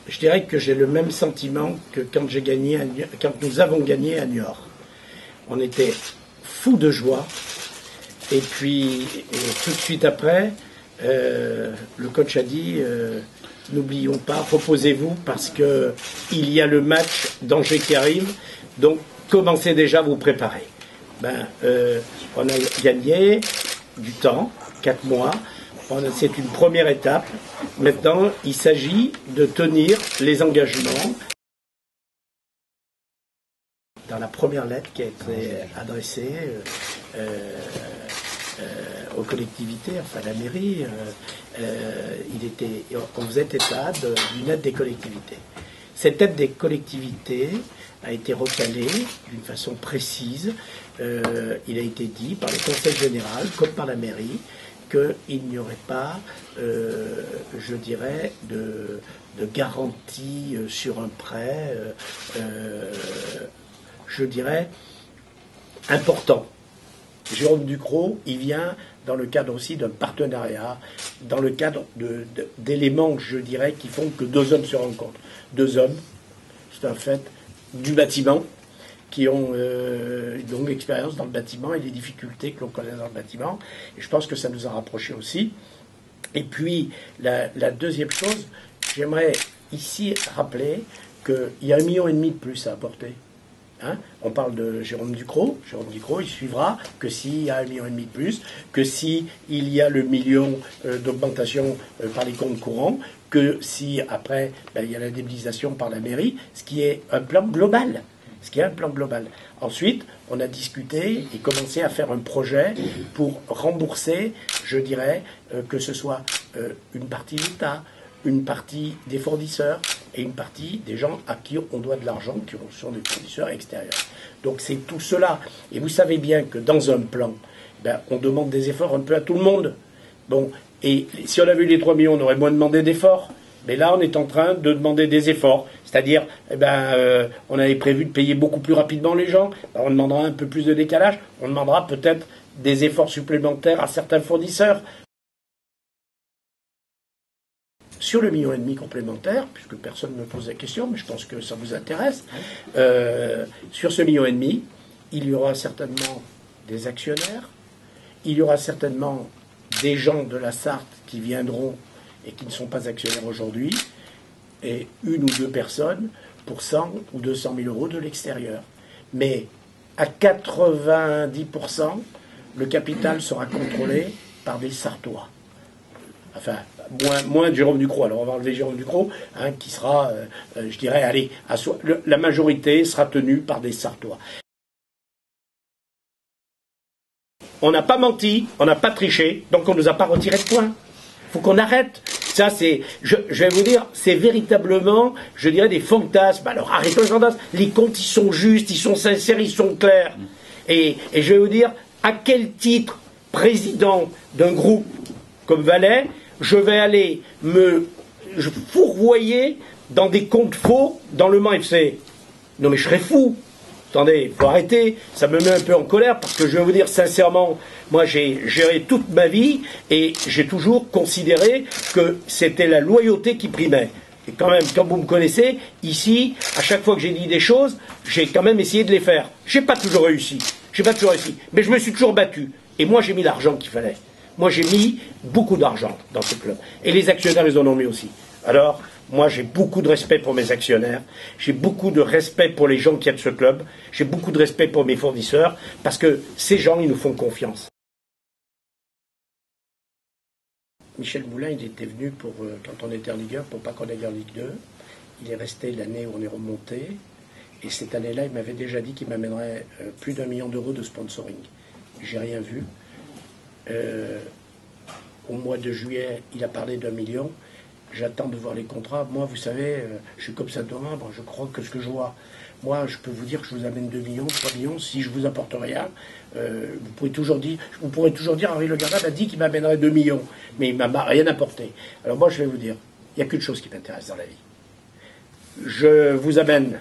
je dirais que j'ai le même sentiment que quand nous avons gagné à Niort. On était fous de joie. Et puis, tout de suite après, le coach a dit n'oublions pas, reposez-vous parce qu'il y a le match d'Angers qui arrive. Donc, commencez déjà à vous préparer. On a gagné du temps, 4 mois. C'est une première étape. Maintenant, il s'agit de tenir les engagements. Dans la première lettre qui a été adressée aux collectivités, enfin à la mairie, on faisait état d'une aide des collectivités. Cette aide des collectivités a été recalée d'une façon précise. Il a été dit par le Conseil général comme par la mairie qu'il n'y aurait pas, je dirais, de garantie sur un prêt, je dirais, important. Jérôme Ducrot, il vient dans le cadre aussi d'un partenariat, dans le cadre d'éléments, je dirais, qui font que 2 hommes se rencontrent. 2 hommes, c'est un fait, du bâtiment, qui ont une longue expérience dans le bâtiment et les difficultés que l'on connaît dans le bâtiment. Et je pense que ça nous a rapprochés aussi. Et puis, la deuxième chose, j'aimerais ici rappeler qu'il y a 1,5 million de plus à apporter. Hein, on parle de Jérôme Ducrot. Jérôme Ducrot, il suivra que s'il y a 1,5 million de plus, que s'il y a le million d'augmentation par les comptes courants, que si après il y a l'indemnisation par la mairie, ce qui est un plan global. Ensuite, on a discuté et commencé à faire un projet pour rembourser, je dirais, que ce soit une partie de l'État, une partie des fournisseurs et une partie des gens à qui on doit de l'argent, qui sont des fournisseurs extérieurs. Donc c'est tout cela. Et vous savez bien que dans un plan, on demande des efforts un peu à tout le monde. Bon, et si on avait eu les 3 millions, on aurait moins demandé d'efforts. Mais là, on est en train de demander des efforts. C'est-à-dire, on avait prévu de payer beaucoup plus rapidement les gens. On demandera un peu plus de décalage. On demandera peut-être des efforts supplémentaires à certains fournisseurs. Sur le 1,5 million complémentaire, puisque personne ne me pose la question, mais je pense que ça vous intéresse, sur ce 1,5 million, il y aura certainement des actionnaires, il y aura certainement des gens de la Sarthe qui viendront et qui ne sont pas actionnaires aujourd'hui, et 1 ou 2 personnes pour 100 ou 200 000 euros de l'extérieur. Mais à 90%, le capital sera contrôlé par des Sartois. Enfin, moins de Jérôme Ducrot. Alors on va enlever Jérôme Ducrot, qui sera, je dirais, allez, la majorité sera tenue par des Sartois. On n'a pas menti, on n'a pas triché, donc on ne nous a pas retiré de points. Il faut qu'on arrête. Ça, je vais vous dire, c'est véritablement, je dirais, des fantasmes. Alors arrêtons les fantasmes. Les comptes, ils sont justes, ils sont sincères, ils sont clairs. Et je vais vous dire, à quel titre, président d'un groupe comme Valais, je vais aller me fourvoyer dans des comptes faux dans le Mans FC. Non mais je serais fou. Attendez, il faut arrêter. Ça me met un peu en colère parce que je vais vous dire sincèrement, moi j'ai géré toute ma vie et j'ai toujours considéré que c'était la loyauté qui primait. Et quand même, quand vous me connaissez, ici, à chaque fois que j'ai dit des choses, j'ai quand même essayé de les faire. J'ai pas toujours réussi. Mais je me suis toujours battu. Et moi j'ai mis l'argent qu'il fallait. Moi, j'ai mis beaucoup d'argent dans ce club. Et les actionnaires, ils en ont mis aussi. Alors, moi, j'ai beaucoup de respect pour mes actionnaires. J'ai beaucoup de respect pour les gens qui aident ce club. J'ai beaucoup de respect pour mes fournisseurs. Parce que ces gens, ils nous font confiance. Michel Moulin, il était venu quand on était en Ligue 1, pour pas qu'on aille en Ligue 2. Il est resté l'année où on est remonté. Et cette année-là, il m'avait déjà dit qu'il m'amènerait plus d'1 million d'euros de sponsoring. J'ai rien vu. Au mois de juillet, il a parlé d'1 million. J'attends de voir les contrats. Moi, vous savez, je suis comme ça de membre, je crois que ce que je vois. Moi, je peux vous dire que je vous amène 2 millions, 3 millions. Si je vous apporte rien, vous pourrez toujours dire, Henri Le Gardin m'a dit qu'il m'amènerait 2 millions, mais il m'a rien apporté. Alors moi, je vais vous dire, il n'y a qu'une chose qui m'intéresse dans la vie. Je vous amène,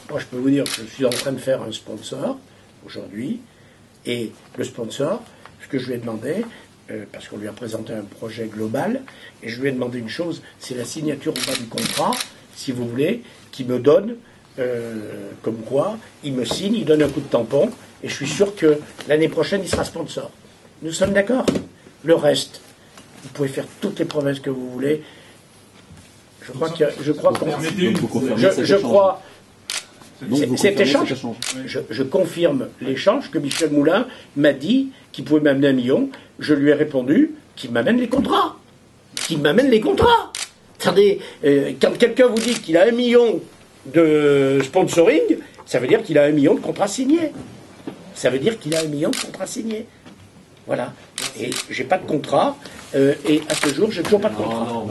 moi je peux vous dire que je suis en train de faire un sponsor aujourd'hui, et le sponsor, ce que je lui ai demandé, parce qu'on lui a présenté un projet global, et je lui ai demandé une chose, c'est la signature au bas du contrat, si vous voulez, qui me donne, comme quoi, il me signe, il donne un coup de tampon, et je suis sûr que l'année prochaine, il sera sponsor. Nous sommes d'accord? Le reste, vous pouvez faire toutes les promesses que vous voulez. Je confirme l'échange que Michel Moulin m'a dit qu'il pouvait m'amener 1 million. Je lui ai répondu qu'il m'amène les contrats. Qu'il m'amène les contrats. Attendez, quand quelqu'un vous dit qu'il a 1 million de sponsoring, ça veut dire qu'il a 1 million de contrats signés. Ça veut dire qu'il a 1 million de contrats signés. Voilà. Et j'ai pas de contrat. Et à ce jour, j'ai toujours pas de contrat.